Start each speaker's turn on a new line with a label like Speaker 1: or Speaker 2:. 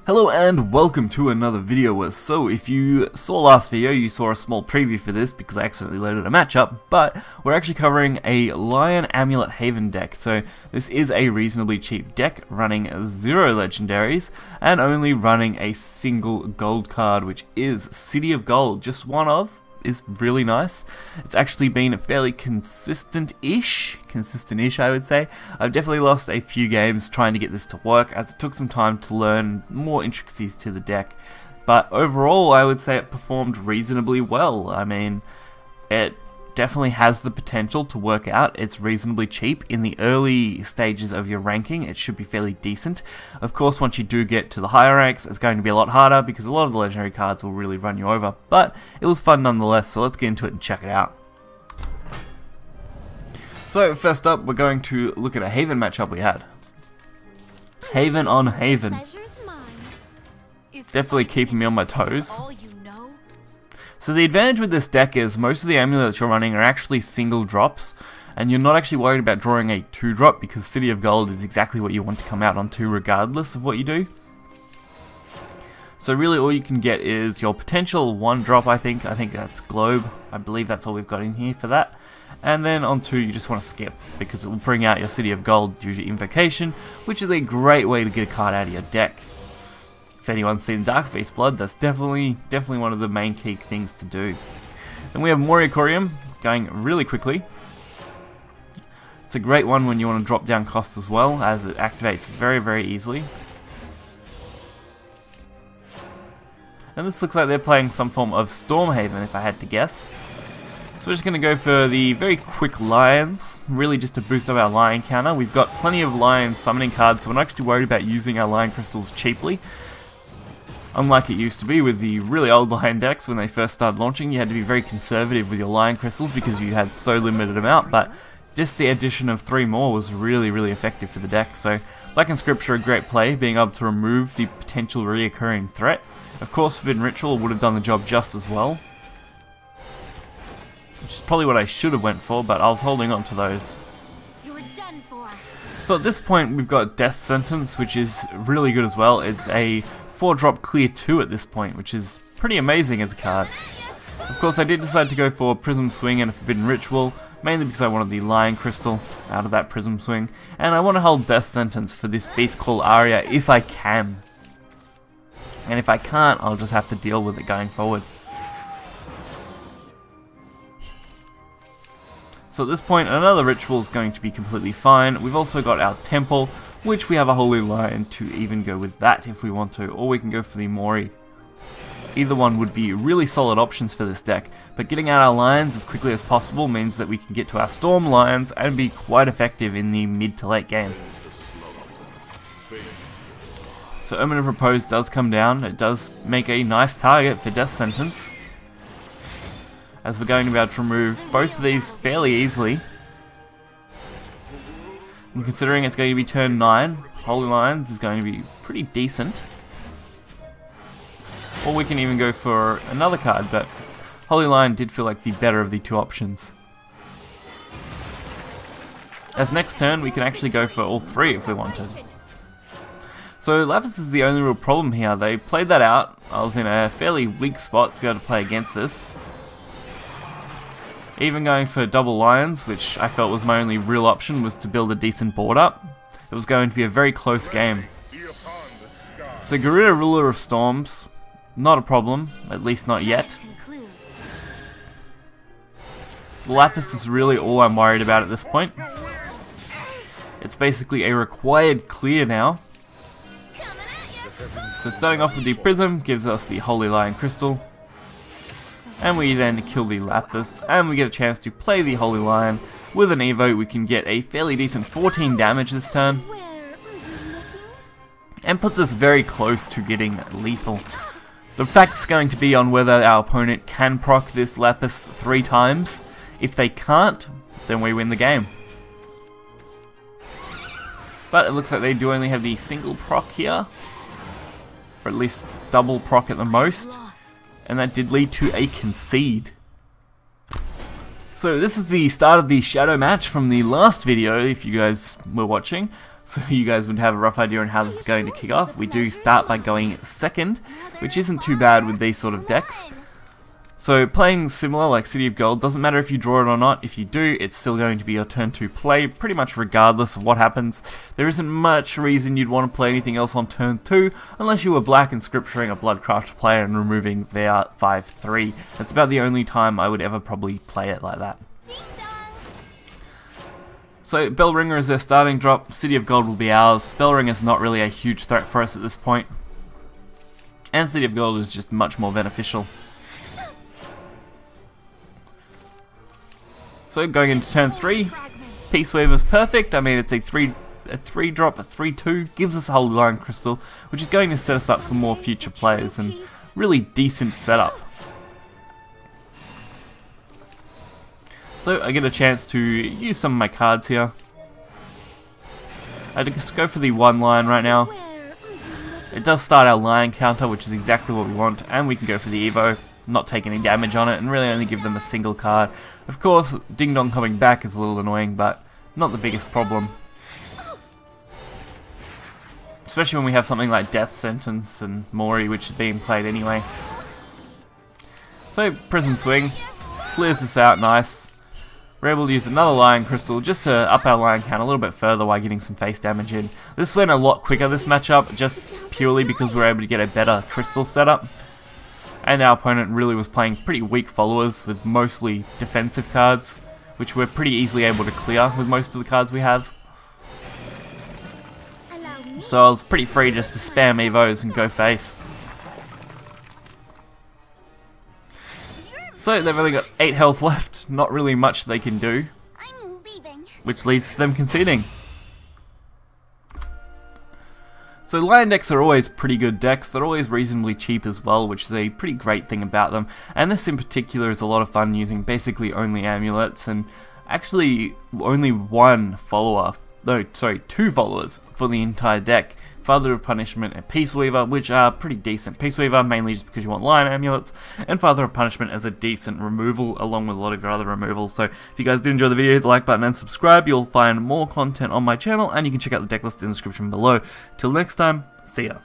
Speaker 1: Hello and welcome to another video. So if you saw last video, you saw a small preview for this because I accidentally loaded a matchup, but we're actually covering a Lion Amulet Haven deck. So this is a reasonably cheap deck running 0 legendaries and only running a single gold card, which is City of Gold, just one of. Is really nice. It's actually been fairly consistent-ish I would say. I've definitely lost a few games trying to get this to work, as it took some time to learn more intricacies to the deck, but overall I would say it performed reasonably well. I mean, it definitely has the potential to work out. It's reasonably cheap. In the early stages of your ranking, it should be fairly decent. Of course, once you do get to the higher ranks, it's going to be a lot harder because a lot of the legendary cards will really run you over, but it was fun nonetheless, so let's get into it and check it out. So first up, we're going to look at a Haven matchup we had. Haven on Haven. Definitely keeping me on my toes. So the advantage with this deck is most of the amulets you're running are actually single drops, and you're not actually worried about drawing a 2-drop because City of Gold is exactly what you want to come out onto regardless of what you do. So really all you can get is your potential 1-drop, I think that's Globe. I believe that's all we've got in here for that. And then on 2 you just want to skip because it will bring out your City of Gold due to Invocation, which is a great way to get a card out of your deck. If anyone's seen Dark Feast Blood, that's definitely one of the main key things to do. Then we have Moriakorium going really quickly. It's a great one when you want to drop down costs as well, as it activates very easily. And this looks like they're playing some form of Stormhaven, if I had to guess. So we're just going to go for the very quick Lions, really just to boost up our Lion counter. We've got plenty of Lion summoning cards, so we're not actually worried about using our Lion Crystals cheaply. Unlike it used to be with the really old Lion decks when they first started launching, you had to be very conservative with your Lion Crystals because you had so limited amount, but just the addition of 3 more was really effective for the deck. So Black and Scripture a great play, being able to remove the potential reoccurring threat. Of course Forbidden Ritual would have done the job just as well, which is probably what I should have went for, but I was holding on to those. So at this point we've got Death Sentence, which is really good as well. It's a 4-drop clear 2 at this point, which is pretty amazing as a card. Of course I did decide to go for Prism Swing and a Forbidden Ritual, mainly because I wanted the Lion Crystal out of that Prism Swing, and I want to hold Death Sentence for this Beast Call Aria if I can. And if I can't, I'll just have to deal with it going forward. So at this point, another Ritual is going to be completely fine. We've also got our Temple, which we have a Holy Lion to even go with that if we want to, or we can go for the Mori. Either one would be really solid options for this deck, but getting out our Lions as quickly as possible means that we can get to our Storm Lions and be quite effective in the mid to late game. So Omen of Repose does come down. It does make a nice target for Death Sentence, as we're going to be able to remove both of these fairly easily. And considering it's going to be turn 9, Holy Lions is going to be pretty decent. Or we can even go for another card, but Holy Lion did feel like the better of the 2 options. As next turn, we can actually go for all 3 if we wanted. So Lapis is the only real problem here. They played that out. I was in a fairly weak spot to be able to play against this. Even going for double Lions, which I felt was my only real option, was to build a decent board up. It was going to be a very close game. So Garuda, Ruler of Storms, not a problem, at least not yet. Lapis is really all I'm worried about at this point. It's basically a required clear now. So starting off with the Prism gives us the Holy Lion Crystal. And we then kill the Lapis, and we get a chance to play the Holy Lion. With an Evo, we can get a fairly decent 14 damage this turn, and puts us very close to getting lethal. The fact's going to be on whether our opponent can proc this Lapis 3 times. If they can't, then we win the game. But it looks like they do only have the single proc here, or at least double proc at the most. And that did lead to a concede. So this is the start of the Shadow match from the last video, if you guys were watching. so you guys would have a rough idea on how this is going to kick off. We do start by going second, which isn't too bad with these sort of decks. So playing similar like City of Gold, doesn't matter if you draw it or not. If you do, it's still going to be your turn 2 play, pretty much regardless of what happens. There isn't much reason you'd want to play anything else on turn 2, unless you were black and scripturing a Bloodcraft player and removing their 5/3. That's about the only time I would ever probably play it like that. So Bellringer is their starting drop, City of Gold will be ours. Bellringer is not really a huge threat for us at this point, and City of Gold is just much more beneficial. So going into turn 3, Peace Weaver's perfect. I mean, it's a 3 drop, a 3/2, gives us a whole Lion Crystal, which is going to set us up for more future players and really decent setup. So I get a chance to use some of my cards here. I just go for the 1 Lion right now. It does start our Lion counter, which is exactly what we want, and we can go for the Evo, not take any damage on it, and really only give them a single card. Of course, Ding Dong coming back is a little annoying, but not the biggest problem. Especially when we have something like Death Sentence and Mori, which is being played anyway. So, Prism Swing, clears this out nice. We're able to use another Lion Crystal just to up our Lion count a little bit further while getting some face damage in. This went a lot quicker, this matchup, just purely because we were able to get a better crystal setup. And our opponent really was playing pretty weak followers with mostly defensive cards, which we're pretty easily able to clear with most of the cards we have. So I was pretty free just to spam Evos and go face. So they've only got 8 health left, not really much they can do, which leads to them conceding. So Lion decks are always pretty good decks, they're always reasonably cheap as well, which is a pretty great thing about them. And this in particular is a lot of fun using basically only amulets, and actually only 2 followers for the entire deck. Father of Punishment and Peace Weaver, which are pretty decent. Peace Weaver mainly just because you want Lion amulets, and Father of Punishment as a decent removal along with a lot of your other removals. So if you guys did enjoy the video, hit the like button and subscribe. You'll find more content on my channel, and you can check out the deck list in the description below. Till next time, see ya.